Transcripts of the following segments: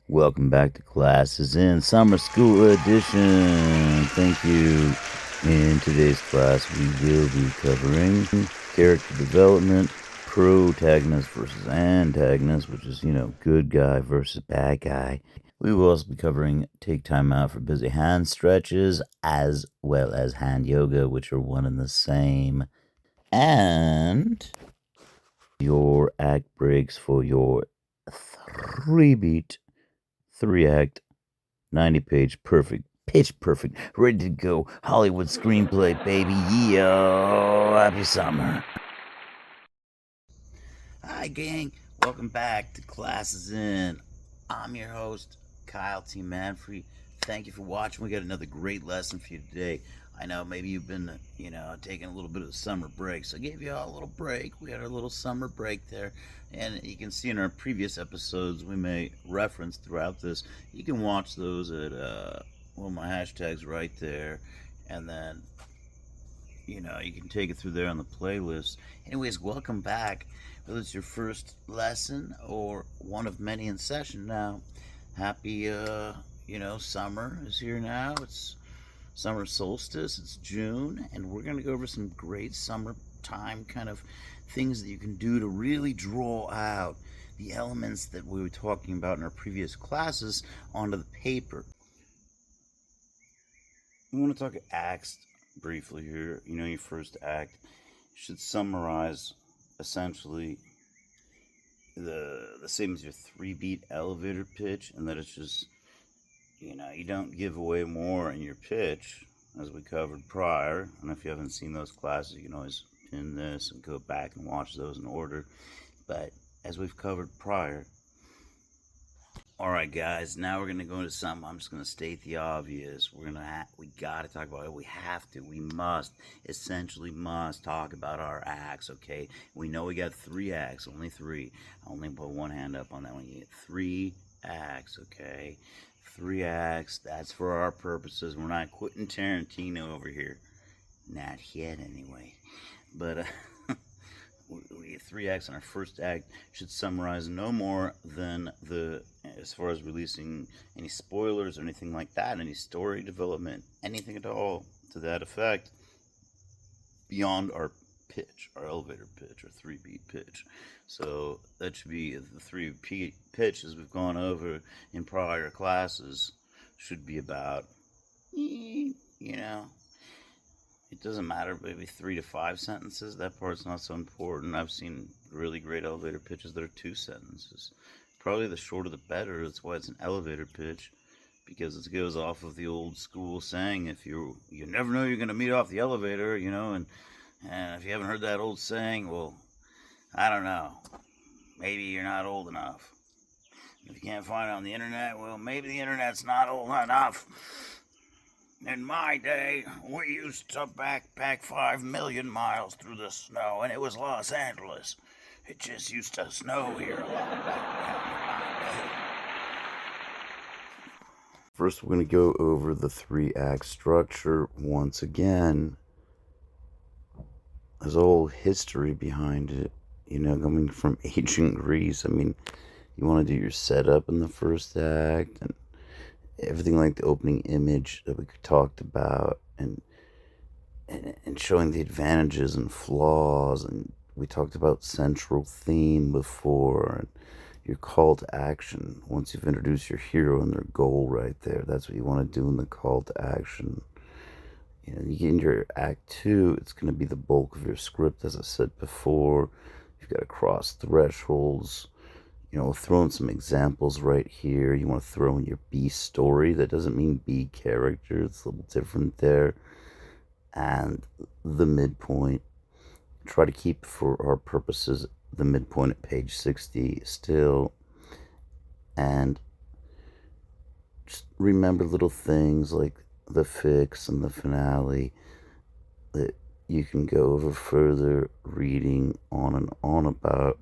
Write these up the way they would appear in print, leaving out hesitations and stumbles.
Welcome back to Classes in Summer School Edition. Thank you. In today's class, we will be covering character development, protagonist versus antagonist, which is, good guy versus bad guy. We will also be covering take time out for busy hand stretches as well as hand yoga, which are one and the same. And your act breaks for your 3-beat, 3-act, 90-page, pitch perfect, ready to go Hollywood screenplay, baby. Yo, happy summer. Hi, gang. Welcome back to Classes In. I'm your host, Kyle T. Manfrey. Thank you for watching. We got another great lesson for you today. I know maybe you've been, taking a little bit of a summer break, so I gave you all a little break. We had our little summer break there, and you can see in our previous episodes we may reference throughout this. You can watch those at my hashtags right there, and then you can take it through there on the playlist. Anyways, welcome back. Whether it's your first lesson or one of many in session now, happy, summer is here now. It's summer solstice, it's June, and we're going to go over some great summertime kind of things that you can do to really draw out the elements that we were talking about in our previous classes onto the paper. We want to talk acts briefly here. Your first act should summarize essentially the same as your 3-beat elevator pitch, and that it's just you don't give away more in your pitch, as we covered prior. And if you haven't seen those classes, you can always pin this and go back and watch those in order. But as we've covered prior, all right, guys. Now we're gonna go into something. I'm just gonna state the obvious. We gotta talk about it. We have to. We must. Essentially, must talk about our acts. Okay. We know we got 3 acts. Only 3. I only put one hand up on that one. You get 3 acts. Okay. 3 acts. That's for our purposes. We're not Quentin Tarantino over here. Not yet, anyway. But we get 3 acts, and our first act should summarize no more than as far as releasing any spoilers or anything like that, any story development, anything at all to that effect, beyond our pitch, our elevator pitch, our 3-beat pitch. So that should be the 3-beat pitch, as we've gone over in prior classes, should be about, it doesn't matter, maybe 3 to 5 sentences. That part's not so important. I've seen really great elevator pitches that are 2 sentences. Probably the shorter the better. That's why it's an elevator pitch, because it goes off of the old school saying, if you never know you're going to meet off the elevator, and if you haven't heard that old saying, well, I don't know. Maybe you're not old enough. If you can't find it on the internet, well, maybe the internet's not old enough. In my day, we used to backpack 5 million miles through the snow, and it was Los Angeles. It just used to snow here a lot back. First, we're going to go over the 3-act structure once again. There's a whole history behind it, coming from ancient Greece. I mean, you want to do your setup in the first act, and everything like the opening image that we talked about, and showing the advantages and flaws, and we talked about central theme before, and your call to action. Once you've introduced your hero and their goal right there, that's what you want to do in the call to action. You get into your act 2, it's going to be the bulk of your script, as I said before. You've got to cross thresholds. Throw in some examples right here. You want to throw in your B story. That doesn't mean B character. It's a little different there. And the midpoint. Try to keep, for our purposes, the midpoint at page 60 still. And just remember little things like the fix and the finale that you can go over further reading on and on about.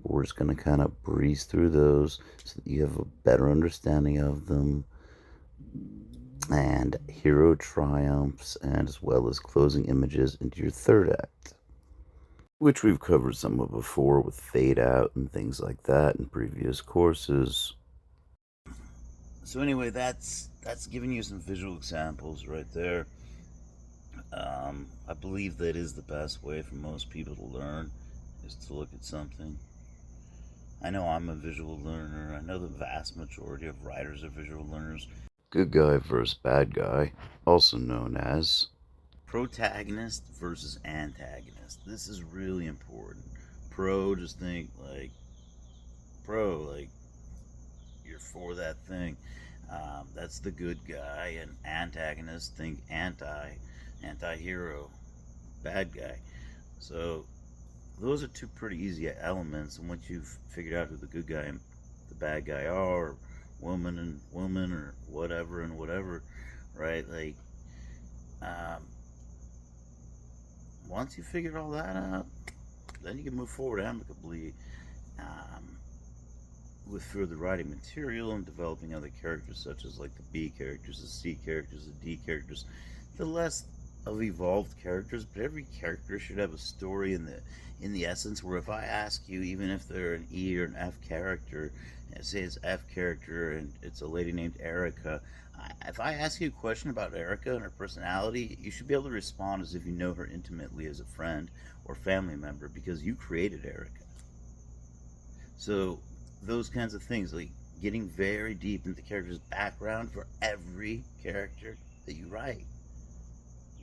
We're just going to kind of breeze through those so that you have a better understanding of them, and hero triumphs, and as well as closing images into your third act, which we've covered some of before with fade out and things like that in previous courses. So anyway, that's giving you some visual examples right there. I believe that is the best way for most people to learn, is to look at something. I know I'm a visual learner. I know the vast majority of writers are visual learners. Good guy versus bad guy, also known as protagonist versus antagonist. This is really important. Just think like like you're for that thing. That's the good guy, and antagonist, think anti-hero, bad guy. So those are two pretty easy elements, and once you've figured out who the good guy and the bad guy are, or woman or whatever and whatever, right? Like, um, once you figure all that out, then you can move forward amicably um, with further writing material and developing other characters, such as like the B characters, the C characters, the D characters, the less of evolved characters. But every character should have a story in the essence. Where if I ask you, even if they're an E or an F character, and say it's F character and it's a lady named Erica, if I ask you a question about Erica and her personality, you should be able to respond as if you know her intimately as a friend or family member because you created Erica. So those kinds of things, like getting very deep into the character's background for every character that you write.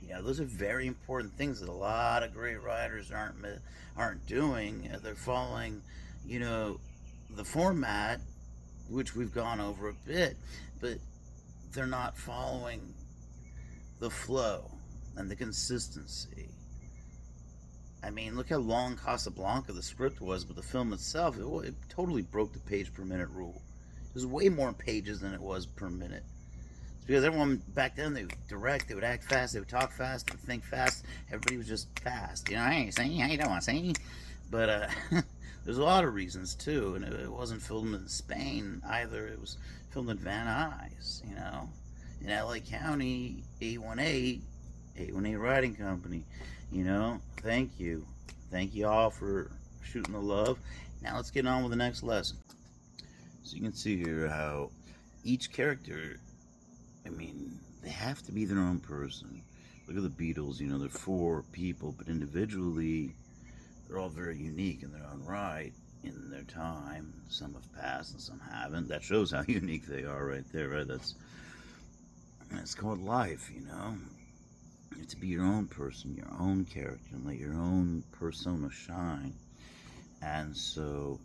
You know, those are very important things that a lot of great writers aren't doing. They're following, you know, the format, which we've gone over a bit, but they're not following the flow and the consistency. I mean, look how long Casablanca the script was, but the film itself, it totally broke the page per minute rule. It was way more pages than it was per minute. It's because everyone back then, they would direct, they would act fast, they would talk fast, they would think fast. Everybody was just fast. You know, hey, see, how you doing, see? But there's a lot of reasons too, and it wasn't filmed in Spain either. It was filmed in Van Nuys, you know, in LA County, 818 Writing Company. You know, thank you. Thank you all for shooting the love. Now let's get on with the next lesson. So you can see here how each character, I mean, they have to be their own person. Look at the Beatles, you know, they're four people, but individually, they're all very unique in their own right, in their time. Some have passed and some haven't. That shows how unique they are right there, right? That's called life, you know. You have to be your own person, your own character, and let your own persona shine. And so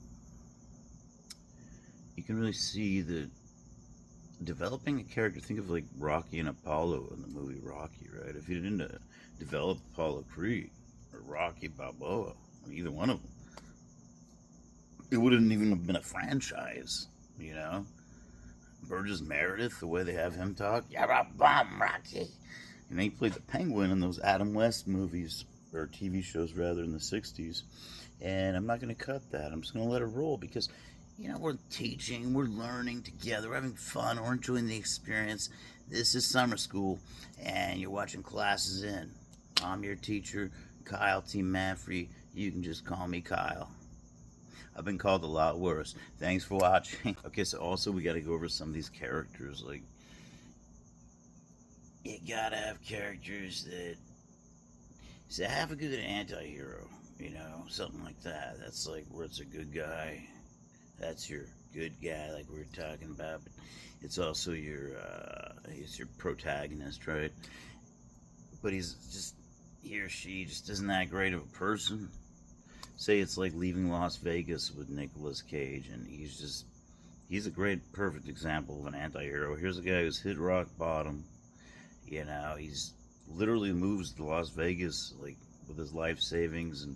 you can really see that developing a character, think of like Rocky and Apollo in the movie Rocky, right? If you didn't develop Apollo Creed or Rocky Balboa, or either one of them, it wouldn't even have been a franchise, you know? Burgess Meredith, the way they have him talk, you're a bum, Rocky. And he played the Penguin in those Adam West movies, or TV shows rather, in the 60s. And I'm not going to cut that. I'm just going to let it roll because, you know, we're teaching, we're learning together, we're having fun, we're enjoying the experience. This is summer school, and you're watching Classes In. I'm your teacher, Kyle T. Manfrey. You can just call me Kyle. I've been called a lot worse. Thanks for watching. Okay, so also we got to go over some of these characters. Like, you gotta have characters that say have a good anti-hero, you know, something like that. That's like where it's a good guy. That's your good guy, like we were talking about. But it's also he's your protagonist, right? But he or she just isn't that great of a person. Say it's like Leaving Las Vegas with Nicolas Cage, and he's a great, perfect example of an anti-hero. Here's a guy who's hit rock bottom. You know, he's literally moves to Las Vegas like with his life savings,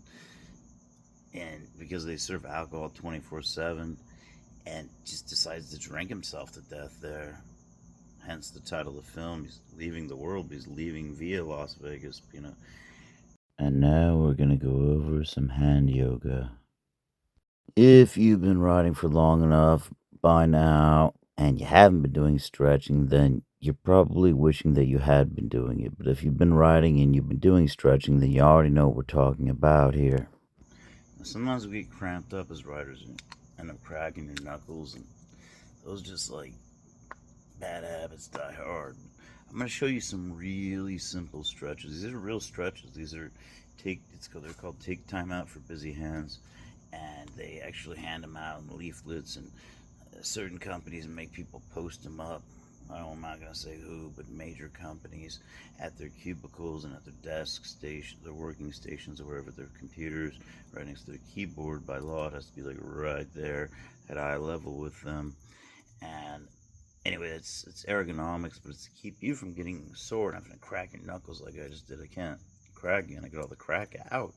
and because they serve alcohol 24/7, and just decides to drink himself to death there. Hence the title of the film. He's leaving the world, but he's leaving via Las Vegas, you know. And now we're gonna go over some hand yoga. If you've been riding for long enough by now and you haven't been doing stretching, then you're probably wishing that you had been doing it. But if you've been riding and you've been doing stretching, then you already know what we're talking about here. Sometimes we get cramped up as riders and end up cracking your knuckles, and those just like Bad habits die hard. I'm going to show you some really simple stretches. These are real stretches. These are they're called Take Time Out for Busy Hands, and they actually hand them out in leaflets, and certain companies make people post them up. I'm not going to say who, but major companies at their cubicles and at their desk stations, their working stations, or wherever their computers, right next to their keyboard. By law, it has to be like right there at eye level with them. And anyway, it's ergonomics, but it's to keep you from getting sore and having to crack your knuckles like I just did. I can't crack again. I get all the crack out.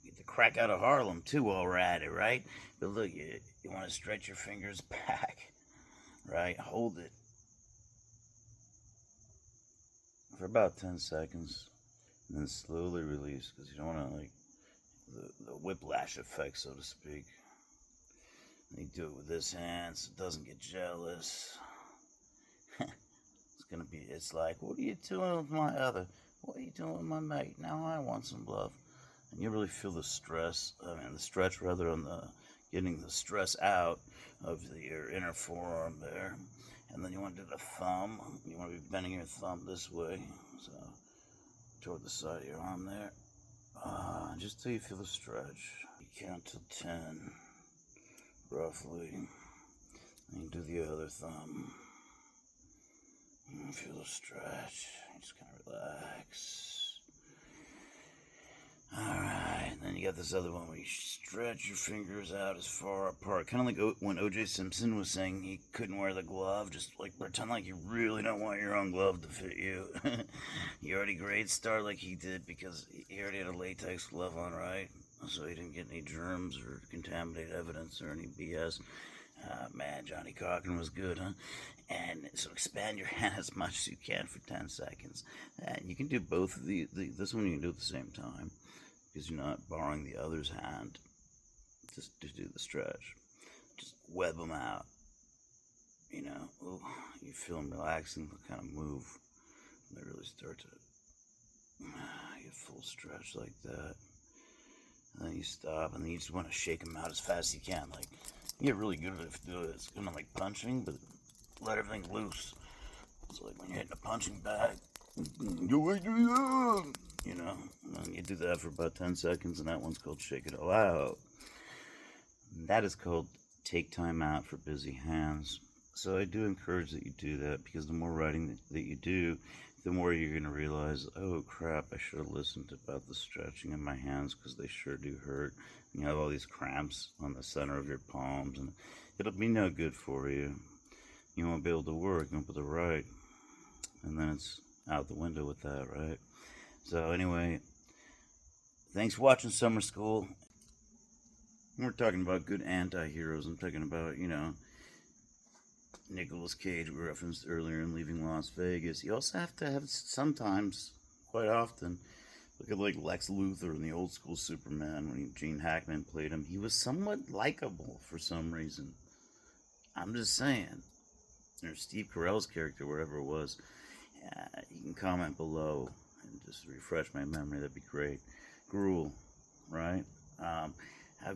Get the crack out of Harlem too while we're at it, right? But look, you want to stretch your fingers back, right? Hold it for about 10 seconds, and then slowly release, because you don't want to, like, the whiplash effect, so to speak. And you do it with this hand so it doesn't get jealous. It's like, what are you doing with my other? What are you doing with my mate? Now I want some love. And you really feel the stretch rather, on the getting the stress out of your inner forearm there. And then you want to do the thumb. You want to be bending your thumb this way, so toward the side of your arm there. Just till you feel the stretch. You count to 10, roughly. And you do the other thumb. And feel the stretch. You just kind of relax. Alright, then you got this other one where you stretch your fingers out as far apart. Kind of like when O.J. Simpson was saying he couldn't wear the glove. Just like pretend like you really don't want your own glove to fit you. You already grade star like he did because he already had a latex glove on, right? So he didn't get any germs or contaminated evidence or any BS. Man, Johnny Cochran was good, huh? And so expand your hand as much as you can for 10 seconds. And you can do both of this one you can do at the same time, because you're not borrowing the other's hand just to do the stretch. Just web them out. You know, you feel them relaxing, they'll kind of move. And they really start to get full stretch like that. And then you stop, and then you just want to shake them out as fast as you can. Like, you get really good at it if you do it. It's kind of like punching, but let everything loose. It's like when you're hitting a punching bag. You know, and you do that for about 10 seconds, and that one's called Shake It All Out. And that is called Take Time Out for Busy Hands. So I do encourage that you do that, because the more writing that you do, the more you're going to realize, oh crap, I should have listened about the stretching in my hands, because they sure do hurt. And you have all these cramps on the center of your palms, and it'll be no good for you. You won't be able to work, you won't be able to write. And then it's out the window with that, right? So anyway, thanks for watching Summer School. We're talking about good anti-heroes. I'm talking about, Nicolas Cage, we referenced earlier in Leaving Las Vegas. You also have to have sometimes, quite often, look at like Lex Luthor in the old school Superman when Gene Hackman played him. He was somewhat likable for some reason. I'm just saying. Or Steve Carell's character, wherever it was. You can comment below and just refresh my memory. That'd be great. Gruel, right?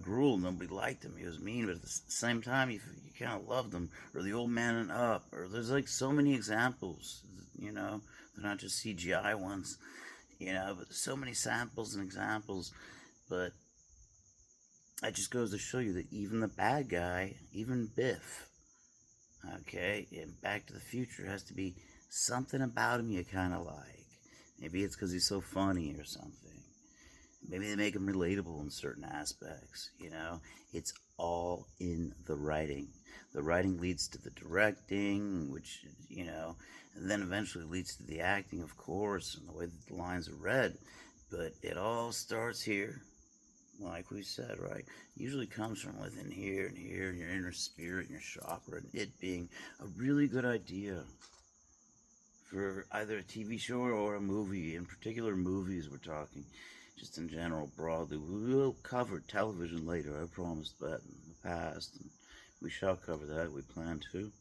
Gruel, nobody liked him. He was mean, but at the same time, you kind of loved him. Or the old man in Up. Or there's like so many examples, They're not just CGI ones, but so many samples and examples. But that just goes to show you that even the bad guy, even Biff, okay, in Back to the Future, has to be something about him you kind of like. Maybe it's because he's so funny or something. Maybe they make him relatable in certain aspects, It's all in the writing. The writing leads to the directing, which, and then eventually leads to the acting, of course, and the way that the lines are read. But it all starts here, like we said, right? Usually comes from within here and here, your inner spirit and your chakra, and it being a really good idea for either a TV show or a movie. In particular, movies we're talking. Just in general, broadly. We will cover television later, I promised that in the past. And we shall cover that, we plan to.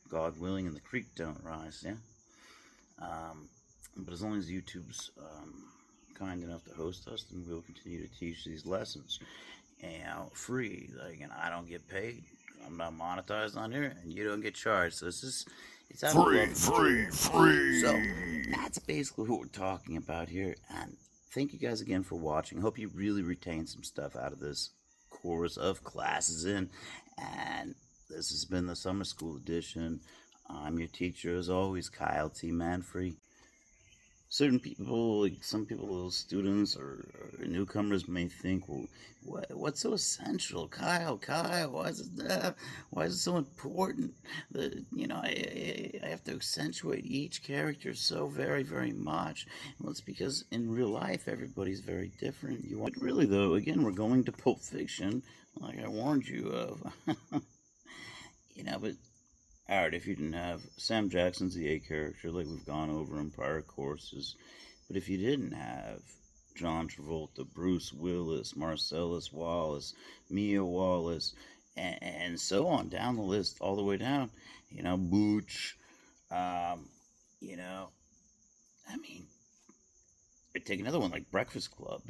God willing, and the creek don't rise, yeah? But as long as YouTube's kind enough to host us, then we'll continue to teach these lessons. Free. Like, I don't get paid. I'm not monetized on here, and you don't get charged. So this is It's out of love for children. So that's basically what we're talking about here. And thank you guys again for watching. I hope you really retain some stuff out of this course of classes in. And this has been the summer school edition. I'm your teacher, as always, Kyle T. Manfrey. Certain people, like some people, students or newcomers, may think, well, what's so essential, Kyle? Why is it so important that I have to accentuate each character so very, very much? Well, it's because in real life everybody's very different. But really, though, again, we're going to Pulp Fiction, like I warned you of. But Alright, if you didn't have Sam Jackson's the A character, like we've gone over in prior courses, but if you didn't have John Travolta, Bruce Willis, Marcellus Wallace, Mia Wallace, and so on down the list, all the way down, Booch, um, you know, I mean, take another one like Breakfast Club.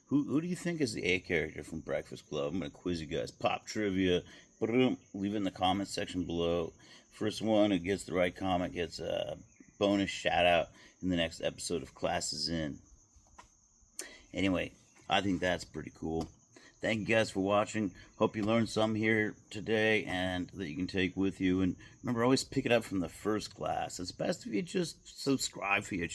Who do you think is the A character from Breakfast Club? I'm gonna quiz you guys. Pop trivia. Leave it in the comment section below. First one who gets the right comment gets a bonus shout out in the next episode of Classes In. Anyway, I think that's pretty cool. Thank you guys for watching. Hope you learned some here today and that you can take with you. And remember, always pick it up from the first class. It's best if you just subscribe for your.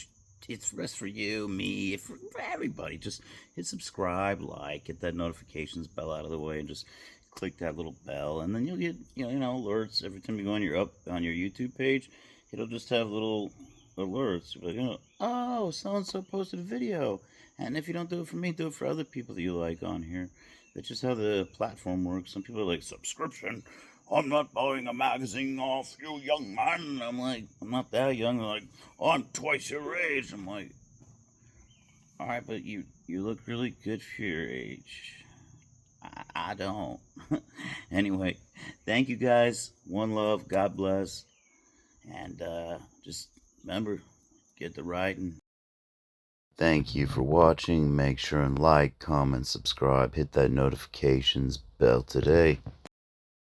It's best for you, me, for everybody. Just hit subscribe, get that notifications bell out of the way, and just click that little bell, and then you'll get alerts every time you go on your YouTube page. It'll just have little alerts like, oh, so and so posted a video. And if you don't do it for me, do it for other people that you like on here. That's just how the platform works. Some people are like, subscription, I'm not buying a magazine off you, young man. I'm like, I'm not that young. They're like, I'm twice your age. I'm like, all right, but you look really good for your age. I don't. Anyway, thank you guys. One love. God bless. And just remember, get the writing. Thank you for watching. Make sure and like, comment, subscribe, hit that notifications bell today.